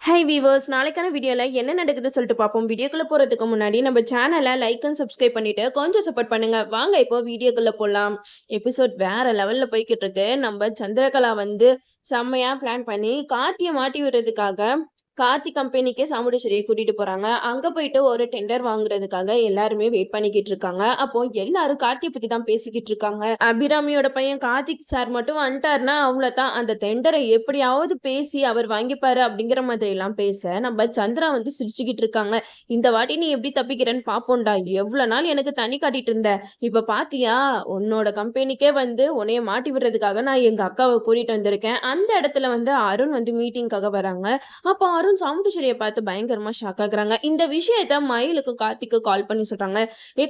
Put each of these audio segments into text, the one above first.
High viewers, நாளைக்கான வீடியோவில் என்ன நடக்குது சொல்லிட்டு பார்ப்போம். வீடியோக்குள்ளே போகிறதுக்கு முன்னாடி நம்ம சேனலை லைக் அண்ட் சப்ஸ்கிரைப் பண்ணிட்டு கொஞ்சம் சப்போர்ட் பண்ணுங்க. வாங்க இப்போ வீடியோக்குள்ளே போகலாம். எபிசோட் வேற லெவலில் போய்கிட்டு இருக்கு. நம்ம சந்திரகலா வந்து செம்மையாக பிளான் பண்ணி கார்த்தியை மாட்டி விடுறதுக்காக கார்த்தி கம்பெனிக்கே சாமுண்டீஸ்வரியை கூட்டிட்டு போறாங்க. அங்க போயிட்டு ஒரு டெண்டர் வாங்குறதுக்காக எல்லாருமே வெயிட் பண்ணிக்கிட்டு இருக்காங்க. அப்போ எல்லாரும் கார்த்தியை பத்தி தான் பேசிக்கிட்டு இருக்காங்க. அபிராமியோட பையன் கார்த்திக் சார் மட்டும் வந்துட்டாருன்னா அவ்வளவுதான், அந்த டெண்டரை எப்படியாவது பேசி அவர் வாங்கிப்பாரு அப்படிங்கிற மாதிரி எல்லாம் பேச நம்ம சந்திரா வந்து சிரிச்சுக்கிட்டு இருக்காங்க. இந்த வாட்டி நீ எப்படி தப்பிக்கிறேன்னு பாப்போண்டா, எவ்வளவு நாள் எனக்கு தண்ணி காட்டிட்டு இருந்த, இப்ப பாத்தியா உன்னோட கம்பெனிக்கே வந்து உன்னைய மாட்டி விடுறதுக்காக நான் எங்க அக்காவை கூட்டிட்டு வந்திருக்கேன். அந்த இடத்துல வந்து அருண் வந்து மீட்டிங்காக வராங்க. அப்போ அருண் சாமுண்டீஸ்வரியை பார்த்து பயங்கரமா ஷாக் ஆகுறாங்க. இந்த விஷயத்த மயிலுக்கு கார்த்திக்கு கால் பண்ணி சொல்றாங்க.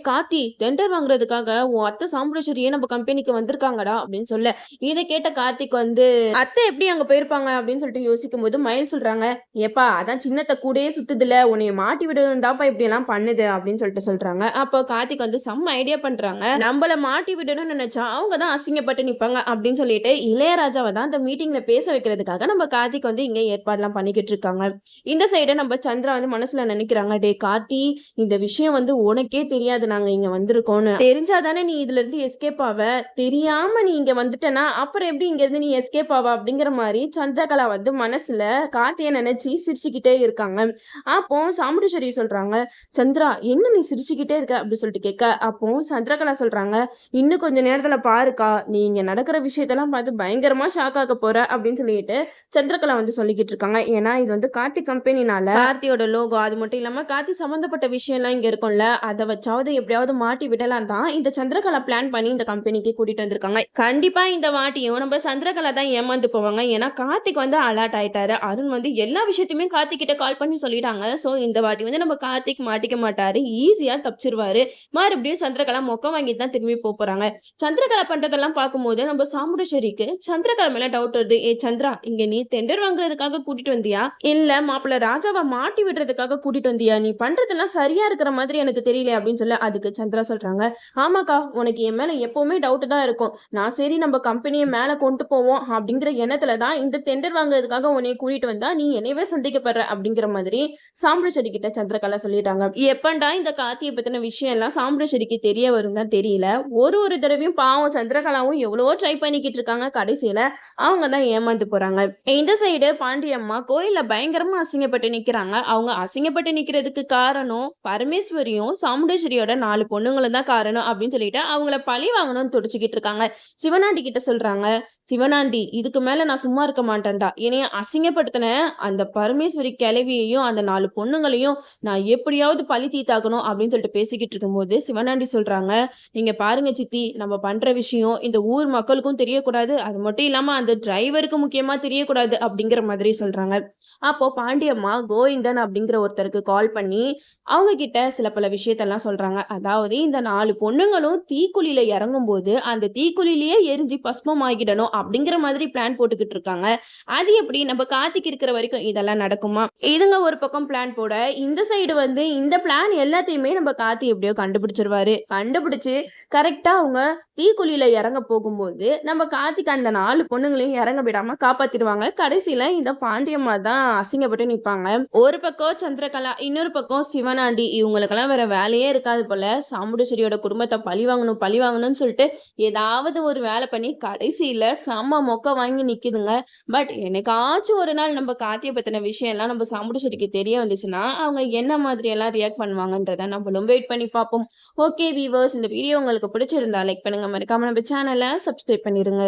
கார்த்தி, டெண்டர் வாங்குறதுக்காக உன் அத்தை சாமுண்டீஸ்வரியே நம்ம கம்பெனிக்கு வந்திருக்காங்கடா அப்படின்னு சொல்ல, இதை கேட்ட கார்த்திக் வந்து அத்தை எப்படி அங்க போயிருப்பாங்க அப்படின்னு சொல்லிட்டு யோசிக்கும் போது மயில் சொல்றாங்க, ஏப்பா அதான் சின்னத்தை கூடயே சுத்துதுல, உன்னைய மாட்டி விடணும் தாப்பா இப்படி எல்லாம் பண்ணுது அப்படின்னு சொல்லிட்டு சொல்றாங்க. அப்போ கார்த்திக் வந்து செம்ம ஐடியா பண்றாங்க. நம்மள மாட்டி விடணும்னு நினைச்சா அவங்க தான் அசிங்கப்பட்டு நிப்பாங்க அப்படின்னு சொல்லிட்டு இளையராஜாவை தான் அந்த மீட்டிங்ல பேச வைக்கிறதுக்காக நம்ம கார்த்திக் வந்து இங்க ஏற்பாடுலாம் பண்ணிக்கிட்டு இருக்காங்க. இந்த சைட நம்ம சந்திரா வந்து மனசுல நினைக்கிறாங்க, டே கார்த்தி, இந்த விஷயம் வந்து உனக்கே தெரியாது நாங்க இங்க வந்திருக்கோம்னு, தெரிஞ்சாதானே நீ இதுல இருந்து எஸ்கேப் ஆவ, தெரியாம நீ இங்க வந்துட்டனா அப்புறம் எப்படி இங்க இருந்து நீ எஸ்கேப் ஆவ அப்படிங்கிற மாதிரி சந்திரகலா வந்து மனசுல கார்த்தியை நினைச்சு சிரிச்சுக்கிட்டே இருக்காங்க. அப்போ சாமுண்டீஸ்வரி சொல்றாங்க, சந்திரா என்ன நீ சிரிச்சுக்கிட்டே இருக்க அப்படி சொல்லிட்டு கேட்க, அப்போ சந்திரகலா சொல்றாங்க, இன்னும் கொஞ்ச நேரத்துல பாருக்கா, நீ இங்க நடக்கிற விஷயத்தெல்லாம் பார்த்து பயங்கரமா ஷாக் ஆக போற அப்படின்னு சொல்லிட்டு சந்திரகலா வந்து சொல்லிக்கிட்டு இருக்காங்க. ஏன்னா இது வந்து கார்த்தி கம்பெனினால கார்த்தியோட லோகோ, அது மட்டும் இல்லாம கார்த்தி சம்பந்தப்பட்ட விஷயம் எல்லாம் இங்க இருக்கும்ல, அதை வச்சாவது எப்படியாவது மாட்டி விடலாம் தான் இந்த சந்திரகலா பிளான் பண்ணி இந்த கம்பெனிக்கு கூட்டிட்டு வந்திருக்காங்க. கண்டிப்பா இந்த வாட்டியும் நம்ம சந்திரகலா தான் ஏமாந்து போவாங்க. ஏன்னா கார்த்திக் வந்து அலர்ட் ஆயிட்டாரு. அருண் வந்து எல்லா விஷயத்தையுமே கார்த்திக் கிட்ட கால் பண்ணி சொல்லிட்டாங்க. சோ இந்த வாட்டி வந்து நம்ம கார்த்திக் மாட்டிக்க மாட்டாரு, ஈஸியா தப்பிச்சிருவாரு. மறுபடியும் சந்திரகலா மொக்க வாங்கிட்டு தான் திரும்பி போறாங்க. சந்திரகலா பண்றதெல்லாம் பார்க்கும்போது நம்ம சாமுண்டீஸ்வரிக்கு சந்திரகலா மேல டவுட் வருது. சந்திரா, இங்க நீ டெண்டர் வாங்குறதுக்காக கூட்டிட்டு வந்தியா இல்ல மாப்பிள்ள ராஜாவை மாட்டி விடுறதுக்காக கூட்டிட்டு வந்தியா, நீ பண்றதெல்லாம் சரியா இருக்கிற மாதிரி எனக்கு தெரியல அப்படின்னு சொல்ல, அதுக்கு சந்திரா சொல்றாங்க, ஆமாக்கா உனக்கு என் மேல எப்பவுமே டவுட் தான் இருக்கும், நான் சரி நம்ம கம்பெனியை மேல கொண்டு போவோம் அப்படிங்கிற எண்ணத்துல தான் இந்த டெண்டர் வாங்குறதுக்காக உன்னை கூட்டிட்டு வந்தா நீ என்னையவே சந்திக்கப்படுற அப்படிங்கிற மாதிரி சாமுண்டீஸ்வரி கிட்ட சந்திரகலா சொல்லிட்டாங்க. எப்பண்டா இந்த கார்த்தியை பத்தின விஷயம் எல்லாம் சாமுண்டீஸ்வரிக்கு தெரிய வரும் தான் தெரியல. ஒரு தடவையும் பாவம் சந்திரகலாவும் எவ்வளவோ ட்ரை பண்ணிக்கிட்டு இருக்காங்க, கடைசியில அவங்க தான் ஏமாந்து போறாங்க. இந்த சைடு பாண்டியம்மா கோயில்ல பயங்கரமா அசிங்கப்பட்டு நிக்கிறாங்க. அவங்க அசிங்கப்பட்டு நிக்கிறதுக்கு காரணம் பரமேஸ்வரியும் சாமுண்டீஸ்வரியோட 4 பொண்ணுங்களும் தான் காரணம் அப்படின்னு சொல்லிட்டு அவங்கள பழி வாங்கணும்னு துடிச்சுக்கிட்டு இருக்காங்க. சிவனாண்டி கிட்ட சொல்றாங்க, சிவனாண்டி இதுக்கு மேல நான் சும்மா இருக்க மாட்டேன்டா, என்னைய அசிங்கப்படுத்தின அந்த பரமேஸ்வரி கிழவியையும் அந்த 4 பொண்ணுங்களையும் நான் எப்படியாவது பழி தீத்தாக்கணும் அப்படின்னு சொல்லிட்டு பேசிக்கிட்டு இருக்கும்போது சிவனாண்டி சொல்றாங்க, நீங்க பாருங்க சித்தி, நம்ம பண்ற விஷயம் இந்த ஊர் மக்களுக்கும் தெரியக்கூடாது, அது மட்டும் இல்லாம அந்த டிரைவருக்கு முக்கியமா தெரியக்கூடாது அப்படிங்கிற மாதிரி சொல்றாங்க. அப்போ பாண்டியம்மா கோவிந்தன் அப்படிங்கிற ஒருத்தருக்கு கால் பண்ணி அவங்க கிட்ட சில பல விஷயத்தெல்லாம் சொல்றாங்க. அதாவது இந்த 4 பொண்ணுங்களும் தீக்குழியில இறங்கும் போது அந்த தீக்குழியிலேயே எரிஞ்சு பஸ்மம் ஆகிடணும் அப்படிங்கிற மாதிரி பிளான் போட்டுக்கிட்டு இருக்காங்க. அது எப்படி நம்ம கார்த்திக் இருக்கிற வரைக்கும் இதெல்லாம் நடக்குமா? இதுங்க ஒரு பக்கம் பிளான் போட, இந்த சைடு வந்து இந்த பிளான் எல்லாத்தையுமே நம்ம கார்த்தி எப்படியோ கண்டுபிடிச்சிருவாரு. கண்டுபிடிச்சு கரெக்டா அவங்க தீக்குழியில இறங்க போகும்போது நம்ம கார்த்திக் அந்த 4 பொண்ணுங்களையும் இறங்க விடாம காப்பாத்திடுவாங்க. கடைசியில இந்த பாண்டியம்மா தான் அசிங்கப்பட்டு நிப்பாங்க. ஒரு பக்கம் சந்திரகலா, இன்னொரு பக்கம் சிவனாண்டி, இவங்களுக்கெல்லாம் வேற வேலையே இருக்காது போல, சாமுண்டீஸ்வரியோட குடும்பத்தை பழி வாங்கணும்னு சொல்லிட்டு ஏதாவது ஒரு வேலை பண்ணி கடைசியில செம்ம மொக்க வாங்கி நிக்குதுங்க. பட் என்னைக்காச்சும் ஒரு நாள் நம்ம கார்த்தியை பத்தின விஷயம் எல்லாம் நம்ம சாமுண்டீஸ்வரிக்கு தெரிய வந்துச்சுன்னா அவங்க என்ன மாதிரி எல்லாம் ரியாக்ட் பண்ணுவாங்கன்றத நம்மளும் வெயிட் பண்ணி பார்ப்போம். ஓகே வீவர்ஸ், இந்த வீடியோ உங்களுக்கு பிடிச்சிருந்தா லைக் பண்ணுங்க, மறக்காம நம்ம சேனலை சப்ஸ்கிரைப் பண்ணிருங்க.